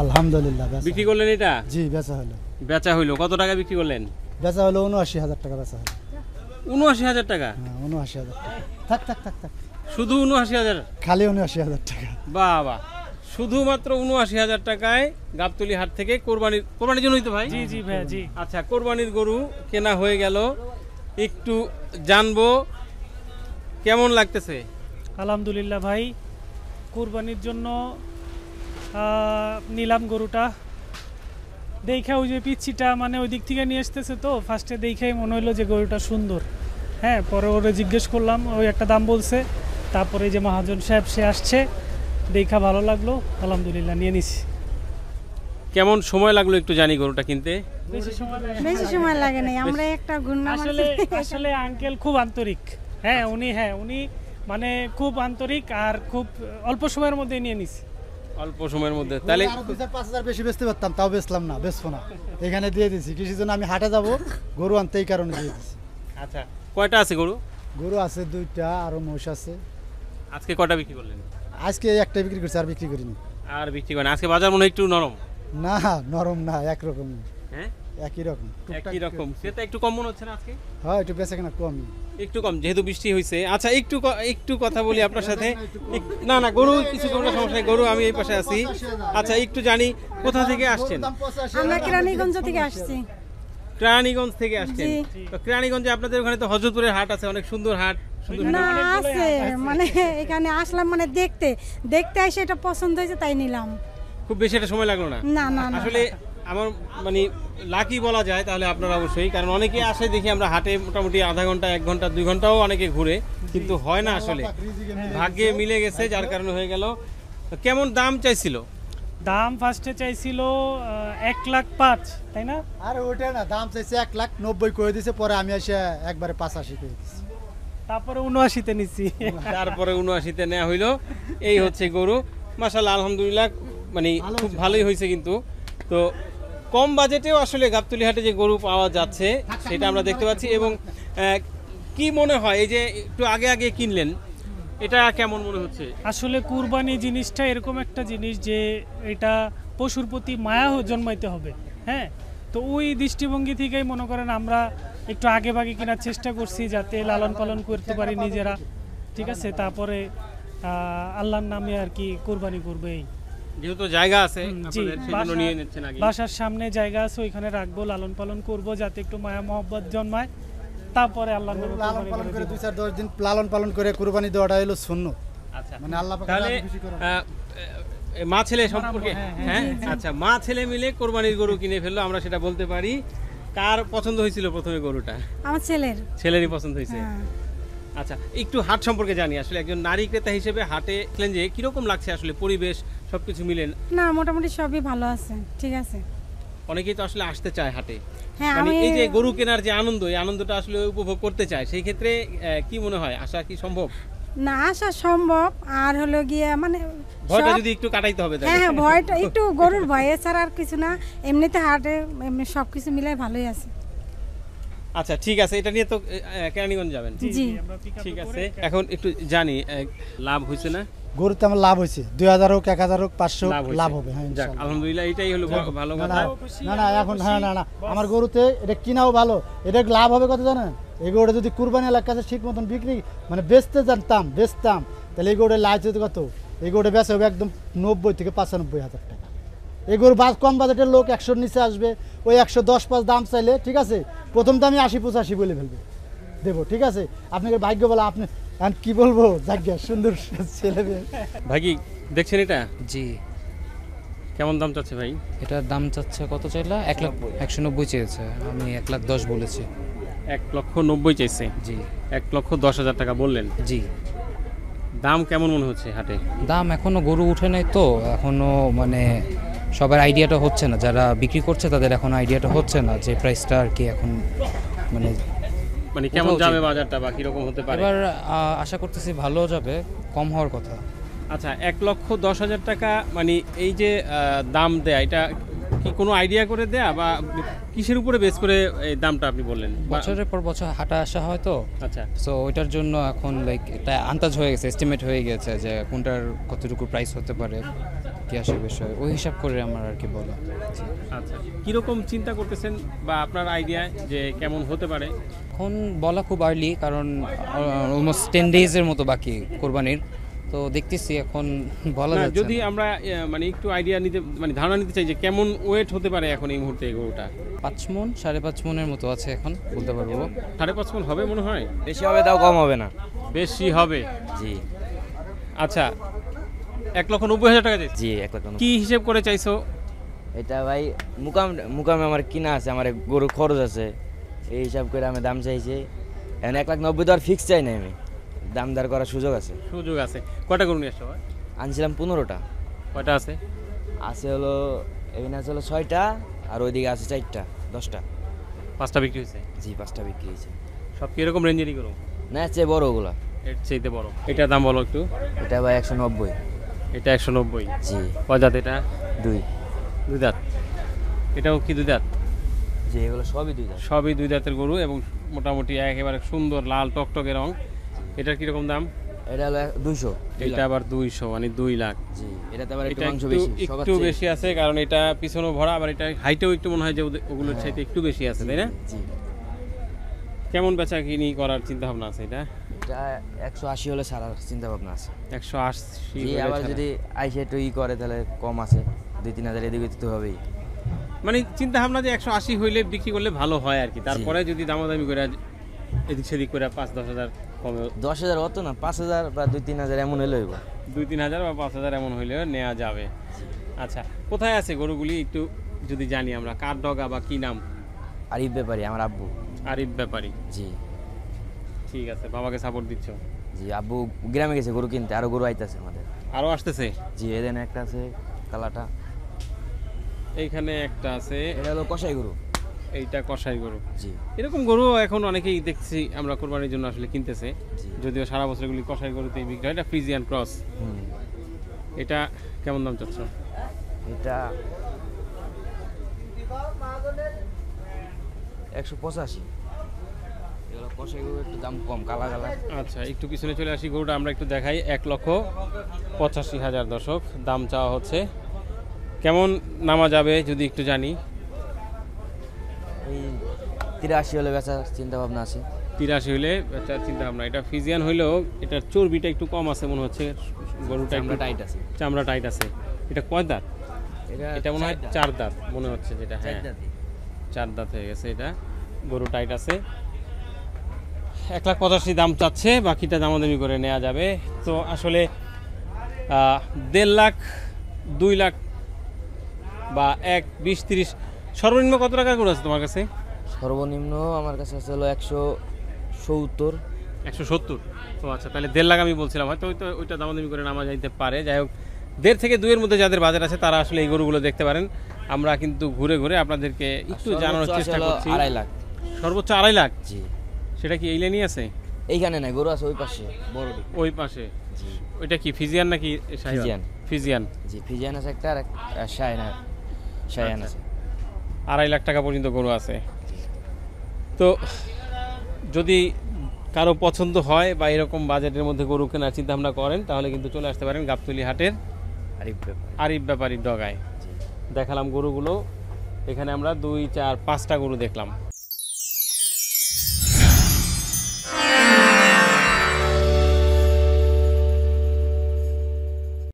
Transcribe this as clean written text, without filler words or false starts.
আলহামদুলিল্লাহ বিক্রি করলেন এটা? জি বেচা হলো। বেচা হইলো কত টাকা বিক্রি করলেন? বেচা হলো ৭৯,০০০ টাকা বেচা হলো। ৭৯,০০০ টাকা? হ্যাঁ ৭৯,০০০ টাকা। থাক থাক থাক থাক। শুধু ৭৯,০০০? খালি ৭৯,০০০ টাকা। বাহ বাহ, শুধুমাত্র ৭৯,০০০ টাকায় গাবতলী হাট থেকে কোরবানির জন্যই তো ভাই? জি জি ভাই জি। আচ্ছা, কোরবানির গরু কেনা হয়ে গেল, একটু জানবো কেমন লাগতেছে? আলহামদুলিল্লাহ ভাই, কুরবানির জন্য নিলাম গরুটা। দেখা ওই যে পিচ্ছিটা মানে ওই দিক থেকে নিয়ে আসতেছে, তো ফার্স্টে দেখেই মনে হলো যে গরুটা সুন্দর। হ্যাঁ, পরে ওরে জিজ্ঞেস করলাম, ওই একটা দাম বলছে। তারপরে যে মহাজন সাহেব সে আসছে, দেখা ভালো লাগলো, আলহামদুলিল্লাহ নিয়ে নিছি। কেমন সময় লাগলো একটু জানি গরুটা কিনতে? বেশি সময় লাগে নাই, আমরা একটা ঘুরনা আসলে আঙ্কেল খুব আন্তরিক। হ্যাঁ উনি মানে খুব আন্তরিক আর খুব অল্প সময়ের মধ্যে নিয়ে নিছি। অল্প সময়ের মধ্যে? তাহলে ৫,০০০ বেশি বেচতে পারতাম, তাও বেচলাম না, বেচবো না, এখানে দিয়ে দিছি। কৃষির জন্য আমি হাটে যাব, গরু আনতে এই কারণে দিয়ে দিছি। আচ্ছা, কয়টা আছে গরু? গরু আছে ২টা, আরো মহিষ আছে। আজকে কয়টা বিক্রি করলেন? আজকে একটা বিক্রি করছি, আর বিক্রি করিনি। আর বিক্রি করেন? আজকে বাজার মনে হয় একটু নরম? না নরম না, একরকম। হ্যাঁ একই রকম, একই রকম। সেটা একটু কম মনে হচ্ছে না আজকে? হ্যাঁ একটু বেচা কেনা কমই, একটু কম যেহেতু বৃষ্টি হয়েছে। আচ্ছা, একটু কথা বলি আপনার সাথে। না না, গরু কিছু কোনো সমস্যা নেই, গরু আমি এই পাশে আছি। আচ্ছা, একটু জানি কোথা থেকে আসছেন? আমরা কেরানীগঞ্জ থেকে আসছি। কেরানীগঞ্জ থেকে আসছেন? তো কেরানীগঞ্জে আপনাদের ওখানে তো হযরতপুরের হাট আছে, অনেক সুন্দর হাট। না আছে, মানে এখানে আসলাম মানে দেখতে এসে এটা পছন্দ হয়েছে তাই নিলাম। খুব বেশি একটা সময় লাগলো না? না না না, আসলে আমার মানে লাকি বলা যায় তাহলে আপনারা অবশ্যই, কারণ অনেকে আসে দেখি আমরা হাটে মোটামুটি আধা ঘন্টা ১ ঘন্টা ২ ঘন্টাও অনেকে ঘুরে, কিন্তু হয় না আসলে। ভাগ্যে মিলে গেছে, যার কারণে হয়ে গেল। কেমন দাম চাইছিল? দাম ফার্স্টে চাইছিল ১,৫,০০০, তাই না? আরে ওটা না, দাম চাইছে ১,৯০,০০০ করে দিছে, পরে আমি এসে একবারে ৮৫ করে দিছি। তারপরে ৭৯-তে নিছি। তারপরে ৭৯-তে নেওয়া হইলো। এই হচ্ছে গরু, মাশাআল্লাহ আলহামদুলিল্লাহ, মানে খুব ভালোই হয়েছে। কিন্তু তো কম বাজেটেও আসলে গাবতলী হাটে যে গরু পাওয়া যাচ্ছে সেটা আমরা দেখতে পাচ্ছি। এবং কি মনে হয় এই যে একটু আগে আগে কিনলেন, এটা কেমন মনে হচ্ছে? আসলে কুরবানি জিনিসটা এরকম একটা জিনিস যে এটা পশুর প্রতি মায়া জন্মাইতে হবে। হ্যাঁ, তো ওই দৃষ্টিভঙ্গি থেকেই মনে করেন আমরা একটু আগে ভাগে কেনার চেষ্টা করছি, যাতে লালন পালন করতে পারি নিজেরা। ঠিক আছে, তারপরে আল্লাহর নামে আর কি কুরবানি করবে। এই যেহেতু জায়গা আছে আপনাদের, সেজন্য নিয়ে নিচ্ছেন আগে। বাসার সামনে জায়গা আছে, ওইখানে রাখবো, লালন পালন করব, যাতে একটু মায়া মহব্বত জন্মায়। তারপরে আল্লাহর নামে লালন পালন করে ২-৪-১০ দিন লালন পালন করে কুরবানি দেওয়াটা হলো সুন্নাত। আচ্ছা, মানে আল্লাহ পাক তাহলে মা ছেলে সম্পর্কে, হ্যাঁ আচ্ছা, মা ছেলে মিলে কোরবানির গরু কিনে ফেললো, আমরা সেটা বলতে পারি। কার পছন্দ হয়েছিল প্রথমে গরুটা? আমার ছেলেরই পছন্দ হয়েছে। হ্যাঁ। আচ্ছা, একটু হাট সম্পর্কে জানি। আসলে একজন নারী ক্রেতা হিসেবে হাটে গেলেন যে কিরকম লাগছে আসলে, পরিবেশ সবকিছু মিলেন? না, মোটামুটি সবই ভালো আছে, ঠিক আছে। অনেকেই তো আসলে আসতে চায় হাটে, হ্যাঁ, মানে আমি এই যে গরু কেনার যে আনন্দ, এই আনন্দটা আসলে উপভোগ করতে চায়। সেই ক্ষেত্রে কি মনে হয়, আসা কি সম্ভব? না, আসা সম্ভব। আর হলো গিয়ে মানে ভয়টা যদি একটু কাটাইতে হবে। হ্যাঁ, ভয়টা একটু গরুর ভয়, ছাড়া আর কিছু না। এমনিতে হাটে এমনি সবকিছু মিলাই ভালোই আছে। আচ্ছা, ঠিক আছে, এটা নিয়ে তো কেরানীগঞ্জ যাবেন? জি, ঠিক আছে। এখন একটু জানি লাভ হয়েছে না? গরুতে আমার লাভ হয়েছে, ২,০০০ হোক ১,০০০ হোক ৫০০ লাভ হবে। হ্যাঁ যাক, আলহামদুলিল্লাহ, এটাই হলো ভালো কথা। না এখন হ্যাঁ না আমার গরুতে এটা কিনাও ভালো, এটা লাভ হবে কত জানেন? এই গরুটা যদি কুরবানি এলাকাতে ঠিক মতন বিক্রি মানে বেচতাম, তাহলে এই গরুটা লাভ হতে কত? এই গরুটা বেচা হবে একদম ৯০ থেকে ৯৫,০০০ টাকা। এই গরু কম বাজেটের লোক ১০০-র নিচে আসবে, ওই ১১০-৫ দাম চাইলে, ঠিক আছে, প্রথম দামই ৮০-৮৫ বলে ফেলবে, দেবো। ঠিক আছে, আপনাকে ভাগ্য বলা, আপনি কি বলবো, জায়গা সুন্দর ছেলে। ভাই কি দেখছেন এটা? জি। কেমন দাম চাচ্ছে ভাই? এটার দাম চাচ্ছে কত চাইলা? ১,১৯০ চেয়েছে, আমি ১,১০,০০০ বলেছি। ১,৯০,০০০ চাইছে? জি। ১,১০,০০০ টাকা বললেন? জি। দাম কেমন মনে হচ্ছে হাটে? দাম এখনো গরু উঠে নাই তো, এখনো মানে সবার আইডিয়াটা হচ্ছে না, যারা বিক্রি করছে তাদের এখন আইডিয়াটা হচ্ছে না যে প্রাইসটা আর কি এখন মানে কেমন যাবে বাজারটা বা কিরকম হতে পারে। এবার আশা করতেছি ভালো যাবে, কম হওয়ার কথা। আচ্ছা, ১,১০,০০০ টাকা মানে এই যে দাম দেয়া, এটা কি কোনো আইডিয়া করে দেয়া বা কিসের উপরে বেস করে এই দামটা আপনি বললেন? বছরের পর বছর হাঁটা আসা হয় তো। আচ্ছা, সো ওইটার জন্য এখন লাইক এটা আন্দাজ হয়ে গেছে, এস্টিমেট হয়ে গেছে যে কোনটার কতটুকু প্রাইস হতে পারে। কি আসে বিষয় ওই হিসাব করে আমার আর কি বলা। আচ্ছা, কিরকম চিন্তা করতেছেন বা আপনার আইডিয়া যে কেমন হতে পারে? এখন বলা খুব আর্লি, কারণ অলমোস্ট 10 ডেজের মতো বাকি কোরবানির, তো দেখতেছি এখন বলা না, যাচ্ছে যদি না। আমরা মানে একটু আইডিয়া নিতে মানে ধারণা নিতে চাই যে কেমন ওয়েট হতে পারে এখন এই মুহূর্তে এই গরুটা। 5 মণ 5.5 মণের মতো আছে এখন বলতে পারবো। 5.5 মণ হবে মনে হয়, বেশি হবে তাও কম হবে না। বেশি হবে। জি আচ্ছা, 1,90,000 টাকা চাইছো? জি 1 লাখ। কি হিসেব করে চাইছো? এটা ভাই মুকামে আমার কিনা আছে, আমার গরুর খরচ আছে, এই হিসাব করে আমি দাম চাইছি। এখন 1,90,000 তো আর ফিক্স চাই না, আমি দাম দর করার সুযোগ আছে। সুযোগ আছে। কয়টা গরু নিয়ে আসছো ভাই? আনছিলাম 15টা, কয়টা আছে? আছে হলো এখানে আছে হলো 6টা, আর ওইদিকে আছে 4টা, 10টা। 5টা বিক্রি হয়েছে। জি 5টা বিক্রি হয়েছে। সব কি এরকম রেঞ্জেরই গরু? না এর চেয়ে বড় ওগুলা। এর চাইতে বড়। এটার দাম বলো একটু। এটা ভাই 190। এটা 190। জি কয় দাঁত এটা? 2। 2 দাঁত। এটাও কি 2 দাঁত? জি এগুলো সবই 2 দাম। সবই 2 দাঁতের গরু এবং মোটামুটি একেবারে সুন্দর লাল টকটকে রং। এটার কিরকম দাম? এটা হলো 200। এটা আবার 200, মানে 2 লাখ। জি এটাতে আবার একটু এটা মাংস একটু বেশি, সবার একটু চেয়ে। বেশি আছে, কারণ এটা পিছনে ভরা, আবার এটা হাইটেও একটু মনে হয় যে ওগুলোর চাইতে একটু বেশি আছে, তাই না? জি কেমন বেচা কিনি করার চিন্তা ভাবনা আছে এটা? এটা 180 হলে ছাড়ার চিন্তা ভাবনা আছে। 180 জি হলে আবার ছাড়া। যদি আইসে একটু ই করে তাহলে কম আছে, 2-3 হাজার এদিকে দিতে হবেই। মানে চিন্তা ভাবনা যে 180 হইলে বিক্রি করলে ভালো হয় আর কি, তারপরে যদি দামাদামি করে এদিক সেদিক করে 5-10 হাজার কমে, 10,000 অত না, 5,000 বা 2-3 হাজার এমন হলে হইব। 2-3 হাজার বা 5 হাজার এমন হইলে নেওয়া যাবে। আচ্ছা, কোথায় আছে গরুগুলি একটু যদি জানি আমরা, কার ডগা বা কি নাম? আরিফ ব্যাপারী আমার আব্বু। আরিফ ব্যাপারী। জি ঠিক আছে, বাবাকে সাপোর্ট দিচ্ছ। জি আব্বু গ্রামে গেছে গরু কিনতে, আরো গরু আইতাছে আমাদের। আরও আসতেছে? জি এখানে একটা আছে কালাটা, এইখানে একটা আছে। এটা হলো কষাই গরু। এইটা কষাই গরু। জি এরকম গরু এখন অনেকেই দেখছি আমরা কোরবানির জন্য আসলে কিনতেছে, জি। যদিও সারা বছর এগুলি কষাই গরুতেই বিক্রি হয়। এটা ফ্রিজিয়ান ক্রস। হুম এটা কেমন দাম চাচ্ছ? এটা 185। এগুলো কষাই গরু একটু দাম কম, কালা কালা। আচ্ছা, একটু পিছনে চলে আসি, গরুটা আমরা একটু দেখাই। 1,85,000 দর্শক দাম চাওয়া হচ্ছে। কেমন নামা যাবে যদি একটু জানি? এই 83 হলে বেচার চিন্তা ভাবনা আছে। 83 হইলে একটা চিন্তা ভাবনা। এটা ফিজিয়ান হইলেও এটার চর্বিটা একটু কম আছে মনে হচ্ছে, গরুটা একটু চামড়া টাইট আছে। চামড়া টাইট আছে। এটা কয় দাঁত? এটা মনে হয় 4 দাঁত মনে হচ্ছে, যেটা হ্যাঁ 4 দাঁত হয়ে গেছে। এটা গরু টাইট আছে। 1,85,000 দাম চাচ্ছে, বাকিটা দামাদামি করে নেওয়া যাবে। তো আসলে 1.5 লাখ 2 লাখ বা 1,20,30 সর্বনিম্ন কত টাকার গরু আছে তোমার কাছে? সর্বনিম্ন আমার কাছে আছে হলো 170। 170। তো আচ্ছা, তাহলে 1.5 লাখ আমি বলছিলাম, হয়তো ওইটা দামাদামি করে নামা যাইতে পারে। যাই হোক, 1.5 থেকে 2 এর মধ্যে যাদের বাজার আছে তারা আসলে এই গরুগুলো দেখতে পারেন। আমরা কিন্তু ঘুরে ঘুরে আপনাদেরকে একটু জানানোর চেষ্টা করছি। 2.5 লাখ। সর্বোচ্চ 2.5 লাখ। জি সেটা কি এই লাইনই আছে? এইখানে নাই, গরু আছে ওই পাশে বড় দিক। ওই পাশে? জি ওইটা কি ফিজিয়ান নাকি শাহিওয়াল? ফিজিয়ান। ফিজিয়ান। জি ফিজিয়ান আছে একটা, আর শায়ান আছে। 2.5 লাখ টাকা পর্যন্ত গরু আছে। তো যদি কারো পছন্দ হয় বা এরকম বাজেটের মধ্যে গরু কেনার চিন্তা ভাবনা করেন, তাহলে কিন্তু চলে আসতে পারেন গাবতলী হাটের আরিফ ব্যাপারী। আরিফ ব্যাপারীর ডগায়। জি দেখালাম গরুগুলো, এখানে আমরা 2, 4, 5টা গরু দেখলাম।